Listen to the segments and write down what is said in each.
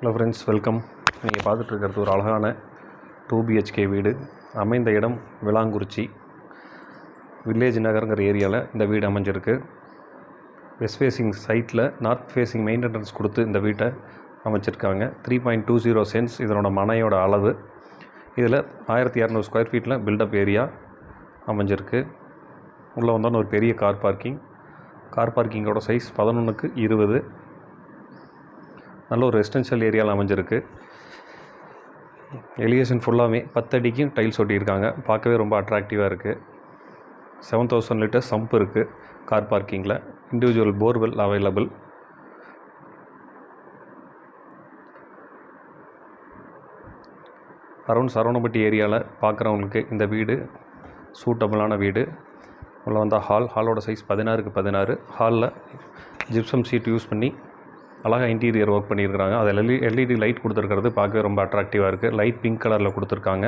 Hello friends, welcome. நீங்கள் பார்த்துட்ருக்கிறது ஒரு அழகான 2 BHK வீடு. அமைந்த இடம் விளாங்குறிச்சி வில்லேஜ் நகருங்கிற ஏரியாவில் இந்த வீடு அமைஞ்சிருக்கு. வெஸ்ட் ஃபேஸிங் சைட்டில் நார்த் ஃபேஸிங் மெயின் என்ட்ரன்ஸ் கொடுத்து இந்த வீட்டை அமைச்சிருக்காங்க. 3.20 சென்ட்ஸ் இதனோட மனையோட அளவு. இதில் 1200 ஸ்கொயர் ஃபீட்டில் பில்டப் ஏரியா அமைஞ்சிருக்கு. உள்ளே வந்தோன்னு ஒரு பெரிய கார் பார்க்கிங்கோட சைஸ் 11x20. நல்ல ஒரு ரெசிடென்ஷியல் ஏரியாவில் அமைஞ்சிருக்கு. எலிவேஷன் ஃபுல்லாகவே 10 அடிக்கும் டைல்ஸ் ஒட்டியிருக்காங்க. பார்க்கவே ரொம்ப அட்ராக்டிவாக இருக்குது. 7000 லிட்டர் சம்ப் இருக்குது கார் பார்க்கிங்கில். Individual borewell available. Around Saravanampatti ஏரியாவில் பார்க்குறவங்களுக்கு இந்த வீடு சூட்டபுளான வீடு. உள்ள வந்தால் ஹாலோட சைஸ் 16x16. ஹாலில் ஜிப்சம் ஷீட் யூஸ் பண்ணி அழகாக இன்டீரியர் ஒர்க் பண்ணியிருக்கிறாங்க. அதில் எல்இடி லைட் கொடுத்துருக்கிறது பார்க்கவே ரொம்ப அட்ராக்டிவாக இருக்குது. லைட் பிங்க் கலரில் கொடுத்துருக்காங்க.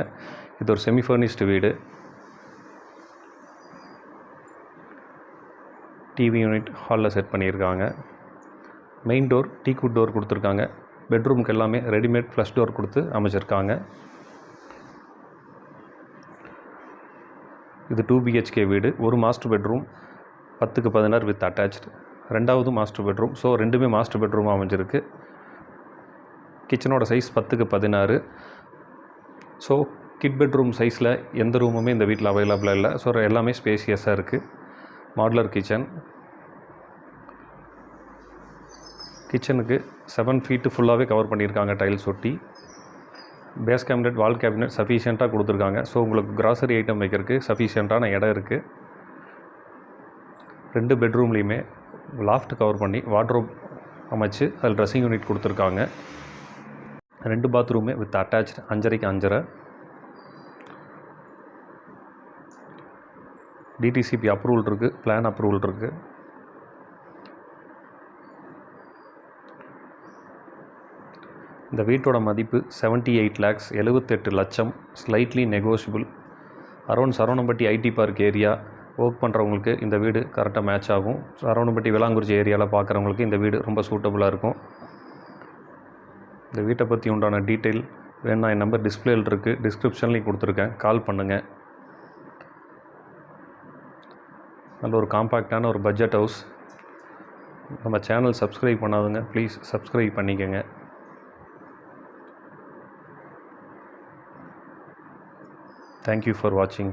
இது ஒரு செமி ஃபர்னிஷ்டு வீடு. டிவி யூனிட் ஹாலில் செட் பண்ணியிருக்காங்க. மெயின் டோர் டீக்வுட் டோர் கொடுத்துருக்காங்க. பெட்ரூமுக்கு எல்லாமே ரெடிமேட் ஃப்ளஷ் டோர் கொடுத்து அமைச்சிருக்காங்க. இது 2 BHK வீடு. ஒரு master bedroom 10x16 with attached. ரெண்டாவது மாஸ்டர் பெட்ரூம். ஸோ ரெண்டுமே மாஸ்டர் பெட்ரூமாக அமைஞ்சிருக்கு. கிச்சனோட size 10x16. So kid bedroom சைஸில் எந்த ரூமுமே இந்த வீட்டில் அவைலபிளாக இல்லை. ஸோ எல்லாமே ஸ்பேசியஸாக இருக்குது. மாடுலர் கிச்சனுக்கு 7 feet ஃபுல்லாகவே கவர் பண்ணியிருக்காங்க டைல்ஸ் ஒட்டி. பேஸ் கேபினெட், வால் கேபினெட் சஃபிஷியண்ட்டாக கொடுத்துருக்காங்க. ஸோ உங்களுக்கு கிராசரி ஐட்டம் வைக்கிறதுக்கு சஃபிஷியண்ட்டான இடம் இருக்குது. 2 பெட்ரூம்லேயுமே லாஃப்ட் கவர் பண்ணி வார்ட்ரோப் அமைச்சு அதில் ட்ரெஸ்ஸிங் யூனிட் கொடுத்துருக்காங்க. 2 பாத்ரூமே with attached. 5.5x5. DTCP approval இருக்குது. பிளான் அப்ரூவல் இருக்குது. இந்த வீட்டோட மதிப்பு 78 lakhs, 78 லட்சம். Slightly negotiable. Around Saravanampatti IT park area work பண்ணுறவங்களுக்கு இந்த வீடு கரெக்டாக மேட்ச் ஆகும். சரவணம்பட்டி விளாங்குறிச்சி ஏரியாவில் பார்க்குறவங்களுக்கு இந்த வீடு ரொம்ப சூட்டபுளாக இருக்கும். இந்த வீட்டை பற்றி உண்டான டீட்டெயில் வேணுன்னா என் நம்பர் டிஸ்பிளேயில் இருக்குது, டிஸ்கிரிப்ஷன்லேயும் கொடுத்துருக்கேன். கால் பண்ணுங்கள். நல்ல ஒரு காம்பேக்டான ஒரு பட்ஜெட் ஹவுஸ். நம்ம சேனல் சப்ஸ்கிரைப் பண்ணாதுங்க, ப்ளீஸ் சப்ஸ்கிரைப் பண்ணிக்கோங்க. Thank you for watching.